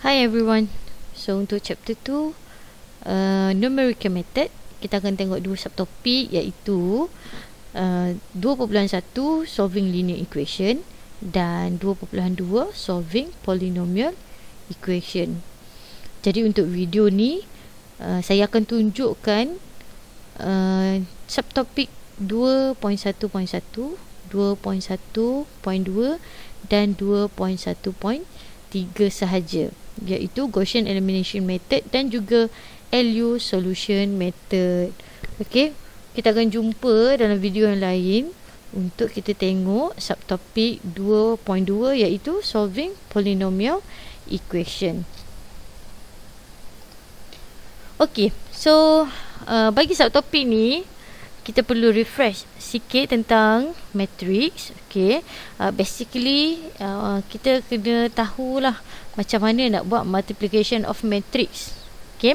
Hi everyone. So untuk chapter 2 numerical method, kita akan tengok dua subtopik, iaitu 2.1 solving linear equation dan 2.2 solving polynomial equation. Jadi untuk video ni saya akan tunjukkan subtopik 2.1.1, 2.1.2 dan 2.1.3 sahaja, iaitu Gaussian elimination method dan juga LU solution method. Okey, kita akan jumpa dalam video yang lain untuk kita tengok subtopik 2.2, iaitu solving polynomial equation. Okey, so bagi subtopik ni kita perlu refresh sikit tentang matrix. Okay, basically kita kena tahulah macam mana nak buat multiplication of matrix. Okay,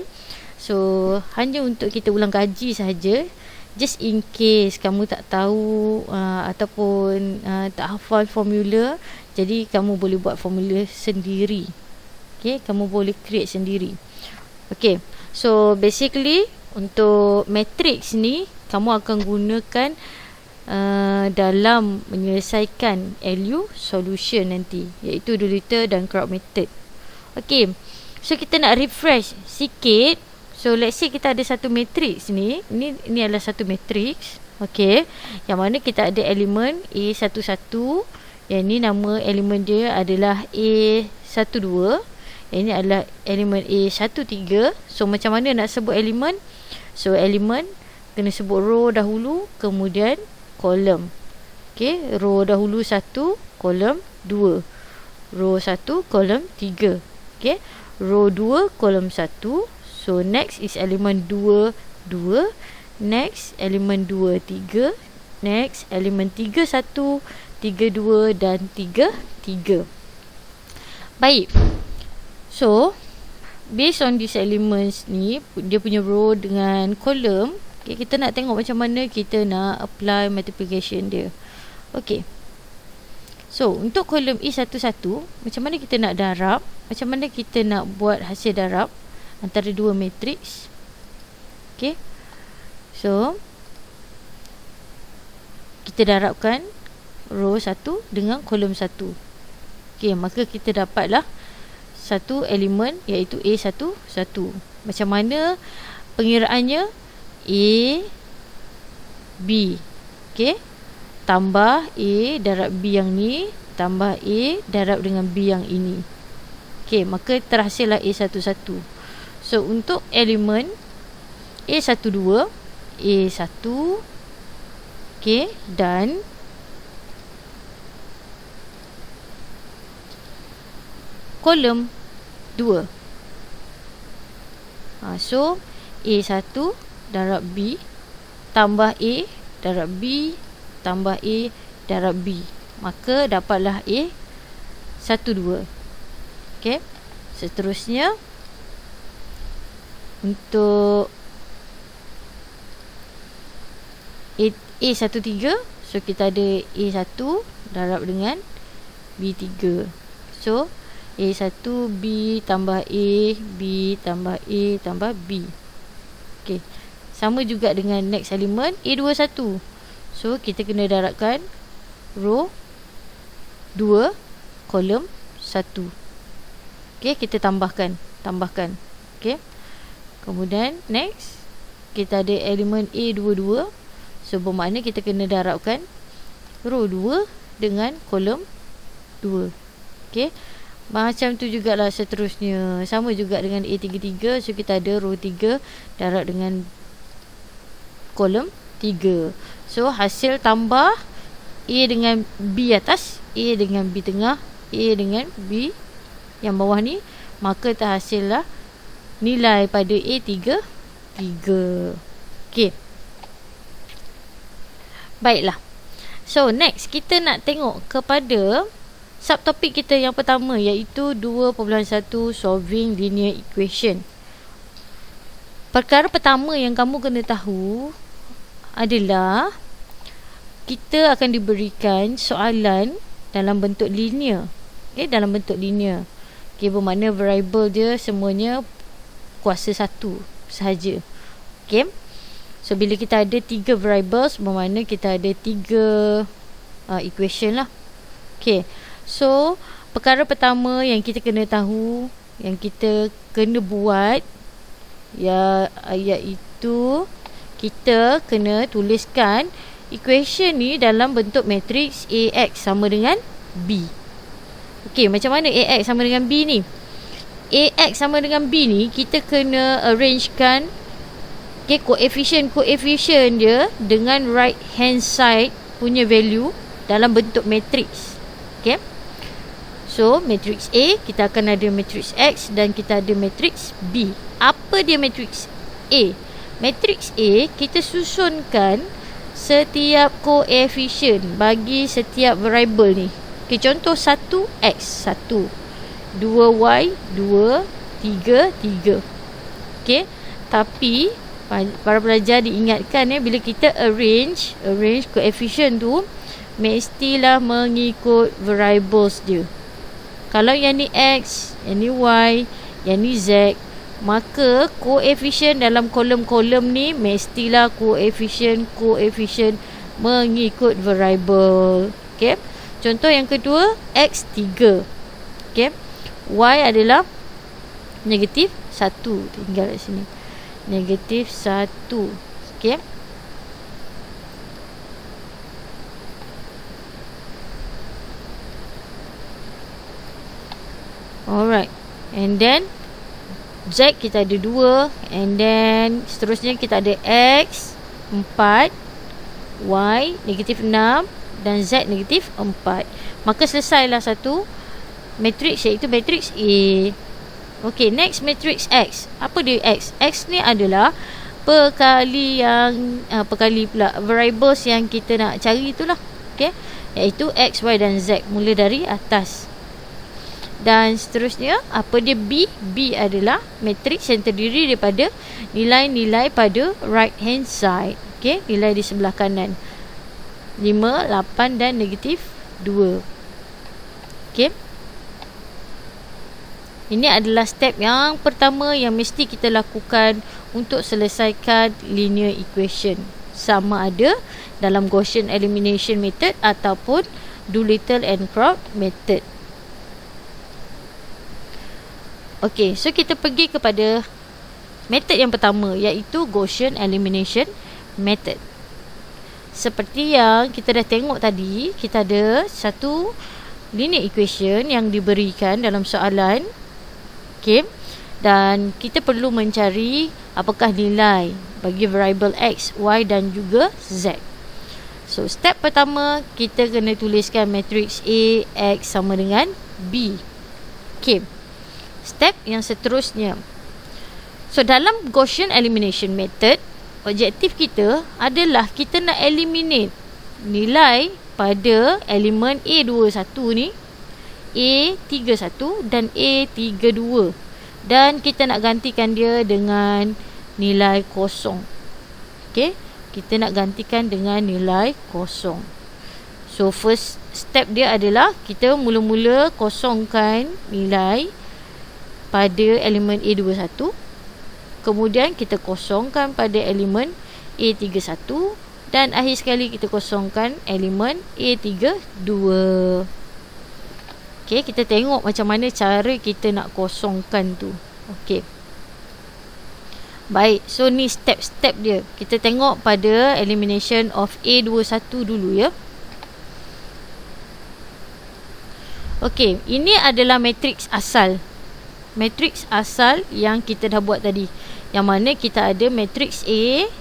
so hanya untuk kita ulang kaji sahaja, just in case kamu tak tahu ataupun tak hafal formula, jadi kamu boleh buat formula sendiri. Okay, kamu boleh create sendiri. Okay, so basically untuk matrix ni kamu akan gunakan dalam menyelesaikan LU solution nanti, iaitu Doolittle dan Crowd method. Okay, so kita nak refresh sikit. So let's say kita ada satu matrix ni. Ini adalah satu matrix. Okay, yang mana kita ada elemen A11. Yang ni nama elemen dia adalah A12. Yang ni adalah elemen A13. So macam mana nak sebut elemen? So elemen kena sebut row dahulu, kemudian kolom. Okay, row dahulu 1, kolom 2. Row 1, kolom 3. Okay, row 2, kolom 1. So next is elemen 2, 2. Next elemen 2, 3. Next elemen 3, 1, 3, 2 dan 3, 3. Baik, so based on these elements ni, dia punya row dengan kolom, okay, kita nak tengok macam mana kita nak apply multiplication dia. Okay, so untuk kolom A11, macam mana kita nak darab, macam mana kita nak buat hasil darab antara dua matrix. Okay, so kita darabkan row 1 dengan kolom 1. Okay, maka kita dapatlah satu elemen, iaitu A11. Macam mana pengiraannya? A B. Okay, tambah A darab B yang ni, tambah A darab dengan B yang ini. Okay, maka terhasillah A11. So untuk elemen A12, A1, okay, dan kolom 2. So A1 darab B tambah A darab B tambah A darab B, maka dapatlah A12. Okay, seterusnya untuk A13, so kita ada A1 darab dengan B3. So A1 B tambah A, B tambah A tambah B. Okay, sama juga dengan next elemen A21. So kita kena darabkan row 2, kolom 1. Okay, kita tambahkan. Okay, kemudian next kita ada elemen A22. So bermakna kita kena darabkan row 2 dengan kolom 2. Okay, macam tu jugalah seterusnya. Sama juga dengan A33. So kita ada row 3 darab dengan kolom 3. So hasil tambah A dengan B atas, A dengan B tengah, A dengan B yang bawah ni, maka terhasillah nilai pada A3, 3. Okay, baiklah. So next kita nak tengok kepada subtopik kita yang pertama, iaitu 2.1 solving linear equation. Perkara pertama yang kamu kena tahu adalah kita akan diberikan soalan dalam bentuk linear. Okay, dalam bentuk linear. Okay, bermakna variable dia semuanya kuasa 1 sahaja. Okay, so bila kita ada 3 variables, bermakna kita ada 3 equation lah. Okay, so perkara pertama yang kita kena tahu, yang kita kena buat, iaitu kita kena tuliskan equation ni dalam bentuk matrix AX sama dengan B. Okey, macam mana AX sama dengan B ni? AX sama dengan B ni kita kena arrangekan koefisien dia dengan right hand side punya value dalam bentuk matrix. Okey. So, matrix A kita akan ada matrix X dan kita ada matrix B. Apa dia matrix A? Matrix A kita susunkan setiap koefisien bagi setiap variable ni. Okay, contoh 1x 1, 2y 2, 3 3. Okay, tapi para pelajar diingatkan bila kita arrange koefisien tu mestilah mengikut variables dia. Kalau yang ni x, yang ni y, yang ni z, maka koefisien dalam kolom-kolom ni mestilah koefisien mengikut variable. Okay, contoh yang kedua, x 3. Okay, y adalah negatif 1. Tinggal kat sini, negatif 1. Okay, alright, and then Z kita ada 2, and then seterusnya kita ada X 4, Y negatif 6 dan Z negatif 4. Maka selesailah satu matrix, iaitu matrix A. Okay, next matrix X. Apa dia X? X ni adalah perkali pula variables yang kita nak cari itulah. Okay, iaitu X, Y dan Z mula dari atas. Dan seterusnya, apa dia B? B adalah matrix yang terdiri daripada nilai-nilai pada right hand side. Okay, nilai di sebelah kanan, 5, 8 dan negatif 2. Okay, ini adalah step yang pertama yang mesti kita lakukan untuk selesaikan linear equation, sama ada dalam Gaussian elimination method ataupun Doolittle and Crowd method. Okey, so kita pergi kepada metod yang pertama, iaitu Gaussian elimination method. Seperti yang kita dah tengok tadi, kita ada satu linear equation yang diberikan dalam soalan. Okey, dan kita perlu mencari apakah nilai bagi variable X, Y dan juga Z. So, step pertama, kita kena tuliskan matrix A, X sama dengan B. Okey, step yang seterusnya. So, dalam Gaussian elimination method, objektif kita adalah kita nak eliminate nilai pada elemen A21 ni, A31 dan A32, dan kita nak gantikan dia dengan nilai kosong. Okay, kita nak gantikan dengan nilai kosong. So, first step dia adalah kita mula-mula kosongkan nilai pada elemen A21, kemudian kita kosongkan pada elemen A31, dan akhir sekali kita kosongkan elemen A32. Okey, kita tengok macam mana cara kita nak kosongkan tu. Okey, baik, so ni step-step dia. Kita tengok pada elimination of A21 dulu ya. Okey, ini adalah matrix asal. Matrix asal yang kita dah buat tadi, yang mana kita ada matrix A,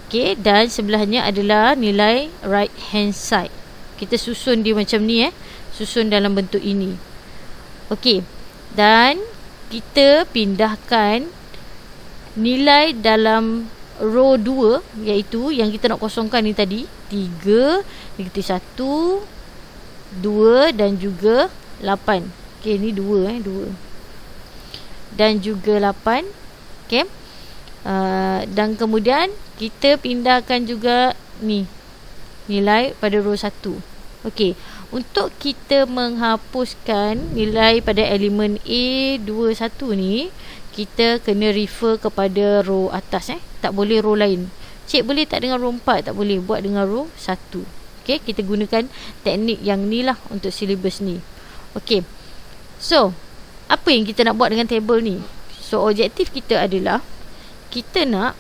okey, dan sebelahnya adalah nilai right hand side. Kita susun dia macam ni susun dalam bentuk ini. Okey, dan kita pindahkan nilai dalam row 2, iaitu yang kita nak kosongkan ni tadi, 3, negatif 1, 2 dan juga 8. Okey, ni 2 2 dan juga 8. Okay, dan kemudian kita pindahkan juga ni nilai pada row 1. Okay, Untuk kita menghapuskan nilai pada elemen A21 ni, kita kena refer kepada row atas tak boleh row lain. Cik boleh tak dengan row 4? Tak boleh, buat dengan row 1. Okay, kita gunakan teknik yang ni lah untuk silibus ni. Okay, so apa yang kita nak buat dengan table ni? So objektif kita adalah kita nak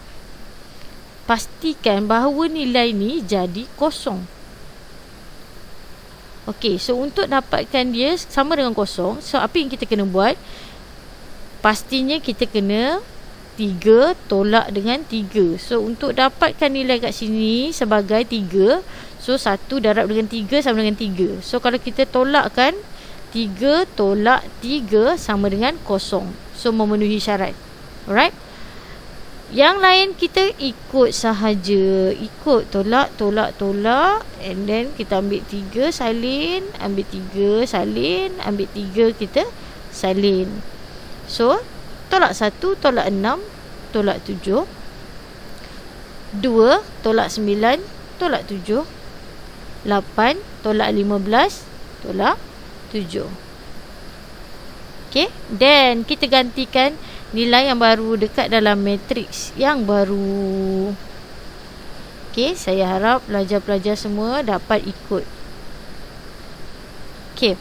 pastikan bahawa nilai ni jadi kosong. Okey, so untuk dapatkan dia sama dengan kosong, so apa yang kita kena buat? Pastinya kita kena 3 tolak dengan 3. So untuk dapatkan nilai kat sini sebagai 3, so 1 darab dengan 3 sama dengan 3. So kalau kita tolakkan 3 tolak 3 sama dengan kosong. So memenuhi syarat. Alright. Yang lain kita ikut sahaja. Ikut tolak, and then kita ambil 3 salin, ambil 3 salin, ambil 3 kita salin. So tolak 1 tolak 6 tolak 7, 2 tolak 9 tolak 7, 8 tolak 15 tolak 7. Okay, then kita gantikan nilai yang baru dekat dalam matriks yang baru. Okay, saya harap pelajar-pelajar semua dapat ikut. Okay,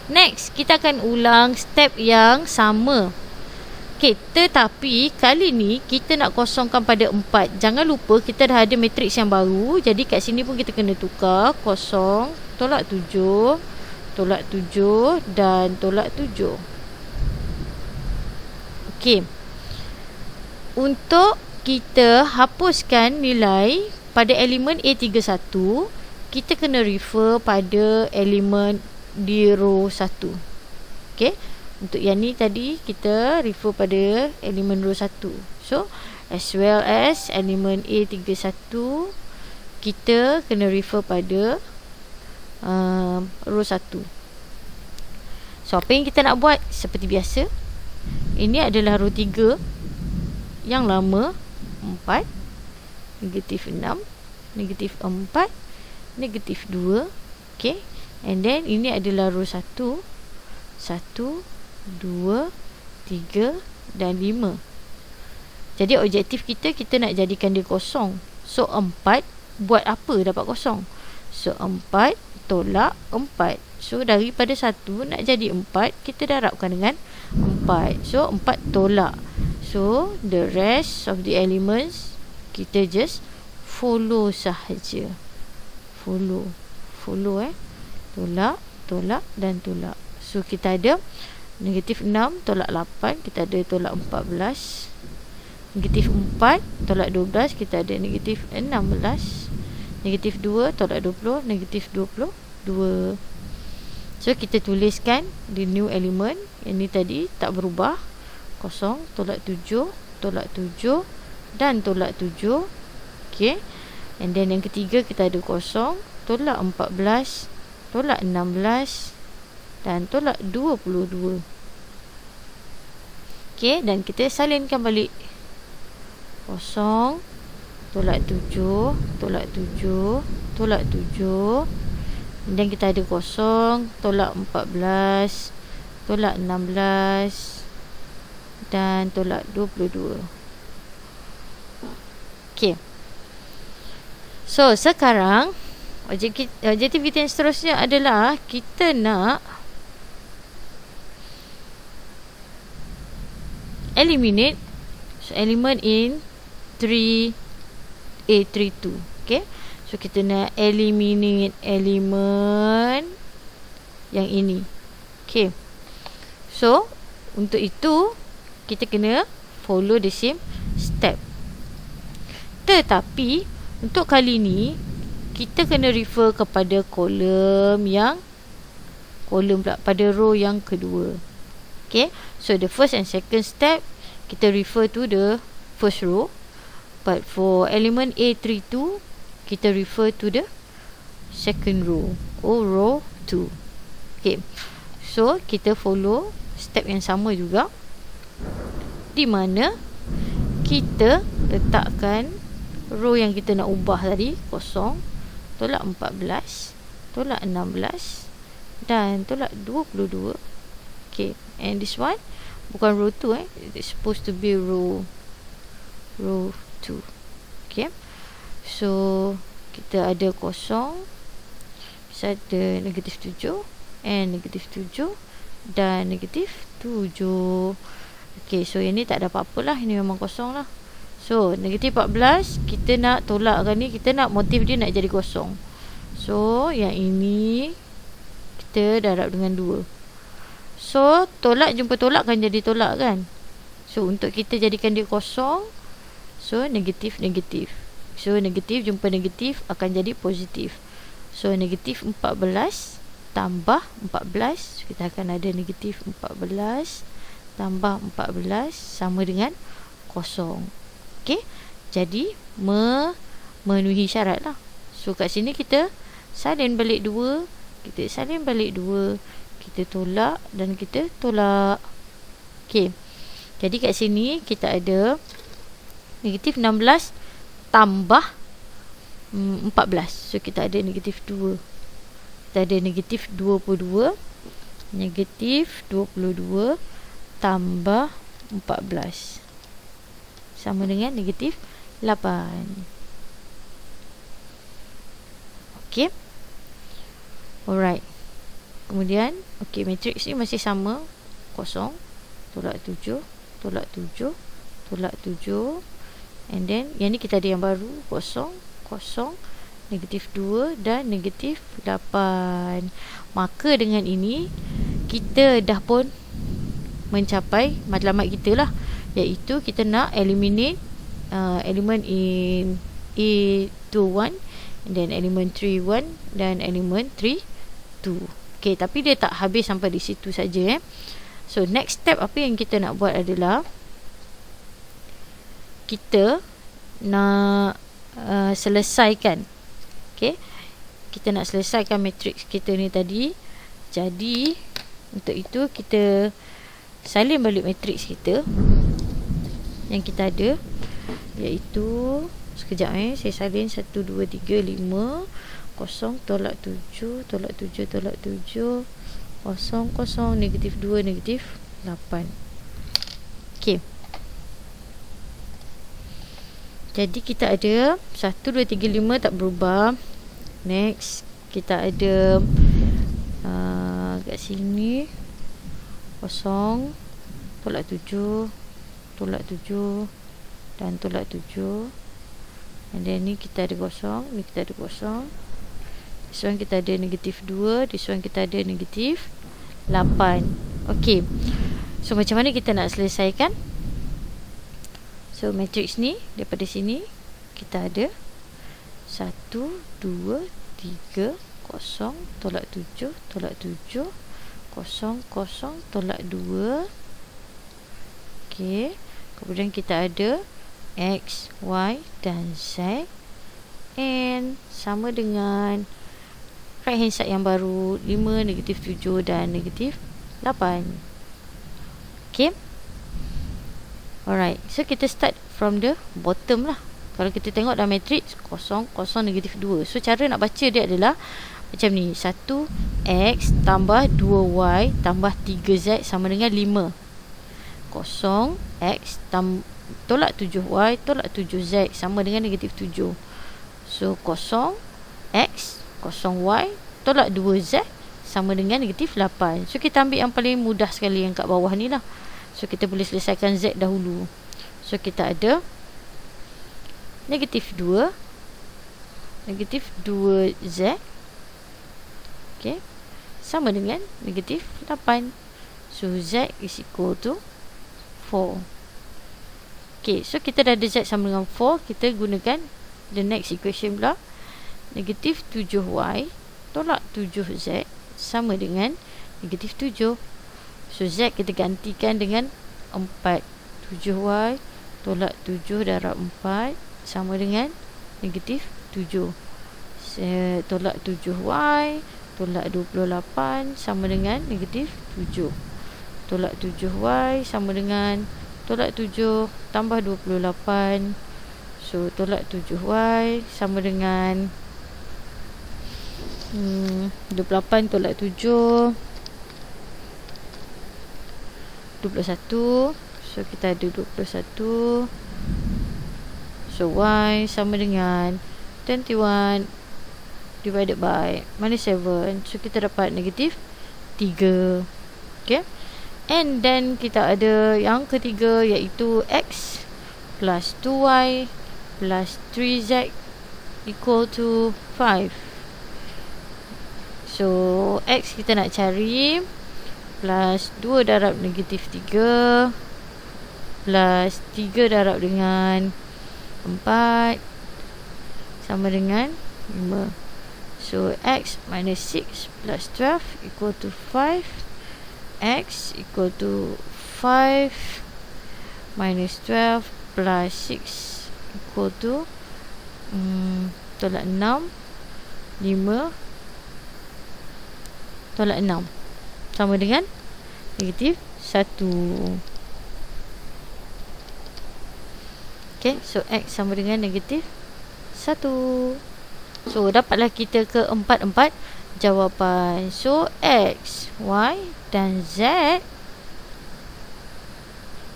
next kita akan ulang step yang sama. Okay, tetapi kali ni kita nak kosongkan pada 4. Jangan lupa kita dah ada matriks yang baru. Jadi kat sini pun kita kena tukar kosong, tolak 7, tolak 7 dan tolak 7. Okey. Untuk kita hapuskan nilai pada elemen A31, kita kena refer pada elemen di row 1. Okey. Untuk yang ni tadi kita refer pada elemen row 1. So, as well as elemen A31, kita kena refer pada row 1. So, apa yang kita nak buat? Seperti biasa, ini adalah row 3 yang lama, 4, negatif 6, negatif 4, negatif 2. Okay. And then ini adalah row 1, 1, 2, 3 dan 5. Jadi objektif kita nak jadikan dia kosong. So 4 buat apa dapat kosong? So 4 tolak 4. So daripada 1 nak jadi 4, kita darabkan dengan 4. So 4 tolak. So the rest of the elements kita just follow sahaja. Follow tolak dan tolak. So kita ada negatif 6 tolak 8, kita ada tolak 14. Negatif 4 tolak 12, kita ada negatif 16. Negatif 2 tolak 20, negatif 22. So kita tuliskan the new element. Yang ni tadi tak berubah. Kosong, tolak 7, tolak 7 dan tolak 7. Okay. And then yang ketiga kita ada kosong, tolak 14, tolak 16 dan tolak 22. Okay, dan kita salinkan balik. Kosong, tolak 7, tolak 7, tolak 7. Dan kita ada kosong, tolak 14, tolak 16 dan tolak 22. Okay. So sekarang objektif kita yang seterusnya adalah kita nak eliminate element in 3A32. Okay. So kita nak eliminate elemen yang ini. Okay. So untuk itu kita kena follow the same step. Tetapi untuk kali ni kita kena refer kepada kolom pula, pada row yang kedua. Okay. So the first and second step kita refer to the first row, but for element A32 kita refer to the second row or row 2. Okay. So kita follow step yang sama juga, di mana kita letakkan row yang kita nak ubah tadi, kosong, tolak 14, tolak 16 dan tolak 22. Okay, and this one bukan row 2 it's supposed to be row 2. Okay, so kita ada kosong, ada negatif 7 and negatif 7 dan negatif 7. Okay, so yang ni tak ada apa-apa lah, ini memang kosong lah. So negatif 14 kita nak tolakkan ni, kita nak motif dia nak jadi kosong. So yang ini kita darab dengan 2. So tolak jumpa tolak kan jadi tolak kan. So untuk kita jadikan dia kosong, so negatif. So negatif jumpa negatif akan jadi positif. So negatif 14 tambah 14, kita akan ada negatif 14 tambah 14 sama dengan kosong. Okay, jadi memenuhi syarat lah. So kat sini kita salin balik 2, kita tolak dan kita tolak. Okay, jadi kat sini kita ada negatif 16 tambah 14. So kita ada negatif 2. Kita ada negatif 22. Negatif 22 tambah 14 sama dengan negatif 8. Okay, alright. Kemudian okay, matrix ni masih sama, kosong, tolak 7, tolak 7, tolak 7, and then yang ni kita ada yang baru, kosong, kosong, negatif 2 dan negatif 8. Maka dengan ini kita dah pun mencapai matlamat kita lah, iaitu kita nak eliminate elemen in A21 and then elemen 31 dan elemen 32. Okay, tapi dia tak habis sampai di situ saja. So next step apa yang kita nak buat adalah kita nak selesaikan. Okay, kita nak selesaikan matrix kita ni tadi. Jadi untuk itu kita salin balik matrix kita yang kita ada, iaitu sekejap saya salin 1 2 3 5 kosong tolak 7 tolak 7 tolak 7 kosong kosong negatif 2 negatif 8. Okey, jadi kita ada 1 2 3 5 tak berubah. Next kita ada kat sini kosong tolak 7 tolak 7 dan tolak 7, and then ni kita ada kosong, ni kita ada kosong, this one kita ada negatif 2, this one kita ada negatif 8. ok, so macam mana kita nak selesaikan? So matrix ni daripada sini kita ada 1 2 3 kosong tolak 7 tolak 7 kosong kosong tolak 2. ok, kemudian kita ada X, Y dan Z, and sama dengan right hand side yang baru 5, negatif 7 dan negatif 8. ok, alright, so kita start from the bottom lah. Kalau kita tengok dalam matrix kosong, kosong, negatif 2. So cara nak baca dia adalah macam ni, 1X tambah 2Y tambah 3Z sama dengan 5. Kosong X tolak 7Y tolak 7Z sama dengan negatif 7. So kosong X kosong Y tolak 2Z sama dengan negatif 8. So kita ambil yang paling mudah sekali yang kat bawah ni lah. So kita boleh selesaikan Z dahulu. So kita ada negatif 2 negatif 2Z, okay, sama dengan negatif 8. So Z is equal to 4. Okay, so kita dah ada Z sama dengan 4. Kita gunakan the next equation pula. Negatif 7Y tolak 7Z sama dengan negatif 7. So Z kita gantikan dengan 4. 7Y tolak 7 darab 4 sama dengan negatif 7. Tolak 7Y tolak 28 sama dengan negatif 7. Tolak 7Y sama dengan tolak 7 tambah 28. So tolak 7Y sama dengan 28 tolak 7, 21. So kita ada 21. So Y sama dengan 21 divided by minus 7. So kita dapat negatif 3. Okay. And then kita ada yang ketiga, iaitu X plus 2Y plus 3Z equal to 5. So X kita nak cari plus 2 darab negatif 3 plus 3 darab dengan 4 sama dengan 5. So X minus 6 plus 12 equal to 5. X equal to 5 minus 12 plus 6 equal to tolak 6, 5 tolak 6 sama dengan negatif 1. Okay, so X sama dengan negatif 1. So dapatlah kita keempat-empat jawapan. So X, Y dan Z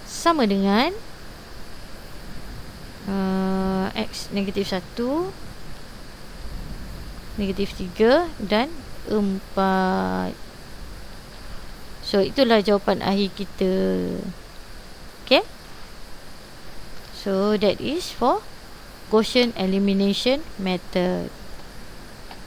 sama dengan X negatif 1, negatif 3 dan 4. So itulah jawapan akhir kita. Okay, so that is for Gaussian elimination method.